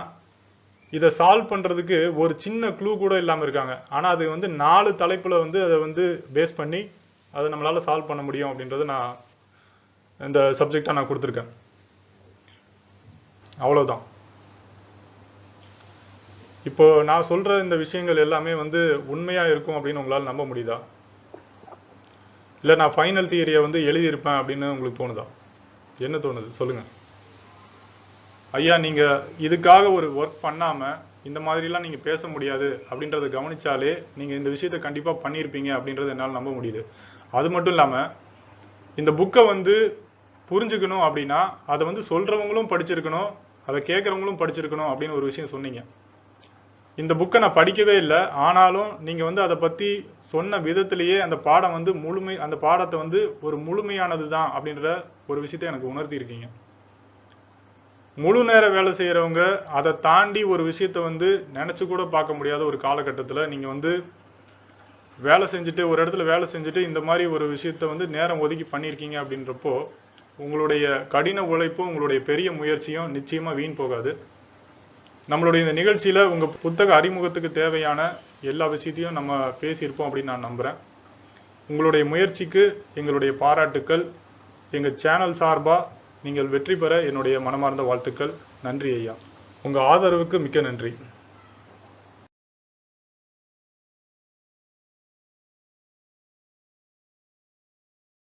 இதை சால்வ் பண்றதுக்கு ஒரு சின்ன க்ளூ கூட இல்லாம இருக்காங்க. ஆனா அது வந்து 4 தலைப்புல வந்து அதை வந்து பேஸ் பண்ணி அதை நம்மளால சால்வ் பண்ண முடியும் அப்படின்றது நான் இந்த சப்ஜெக்டா நான் கொடுத்துருக்கேன். அவ்வளவுதான். இப்போ நான் சொல்ற இந்த விஷயங்கள் எல்லாமே வந்து உண்மையா இருக்கும் அப்படின்னு உங்களால நம்ப முடியுதா? இல்ல நான் ஃபைனல் தியரியை வந்து எழுதியிருப்பேன் அப்படின்னு உங்களுக்கு தோணுதா? என்ன தோணுது சொல்லுங்க. ஐயா, நீங்க இதுக்காக ஒரு ஒர்க் பண்ணாம இந்த மாதிரிலாம் நீங்க பேச முடியாது அப்படின்றத கவனிச்சாலே நீங்க இந்த விஷயத்த கண்டிப்பா பண்ணியிருப்பீங்க அப்படின்றத என்னால் நம்ப முடியுது. அது மட்டும் இல்லாம இந்த புக்கை வந்து புரிஞ்சுக்கணும் அப்படின்னா அதை வந்து சொல்றவங்களும் படிச்சிருக்கணும், அதை கேட்கறவங்களும் படிச்சிருக்கணும் அப்படின்னு ஒரு விஷயம் சொன்னீங்க. இந்த புக்கை நான் படிக்கவே இல்லை, ஆனாலும் நீங்கள் வந்து அதை பற்றி சொன்ன விதத்திலேயே அந்த பாடம் வந்து அந்த பாடத்தை வந்து ஒரு முழுமையானது தான் அப்படின்ற ஒரு விஷயத்தை எனக்கு உணர்த்தியிருக்கீங்க. முழு நேர வேலை செய்கிறவங்க அதை தாண்டி ஒரு விஷயத்தை வந்து நினச்சி கூட பார்க்க முடியாத ஒரு காலகட்டத்தில் நீங்கள் வந்து வேலை செஞ்சுட்டு ஒரு இடத்துல வேலை செஞ்சுட்டு இந்த மாதிரி ஒரு விஷயத்த வந்து நேரம் ஒதுக்கி பண்ணியிருக்கீங்க அப்படின்றப்போ உங்களுடைய கடின உழைப்பும் உங்களுடைய பெரிய முயற்சியும் நிச்சயமாக வீண் போகாது. நம்மளுடைய இந்த நிகழ்ச்சியில் உங்கள் புத்தக அறிமுகத்துக்கு தேவையான எல்லா விஷயத்தையும் நம்ம பேசியிருப்போம் அப்படின்னு நான் நம்புகிறேன். உங்களுடைய முயற்சிக்கு எங்களுடைய பாராட்டுக்கள். எங்கள் சேனல் சார்பாக நீங்கள் வெற்றி பெற என்னுடைய மனமார்ந்த வாழ்த்துக்கள். நன்றி ஐயா. உங்கள் ஆதரவுக்கு மிக்க நன்றி.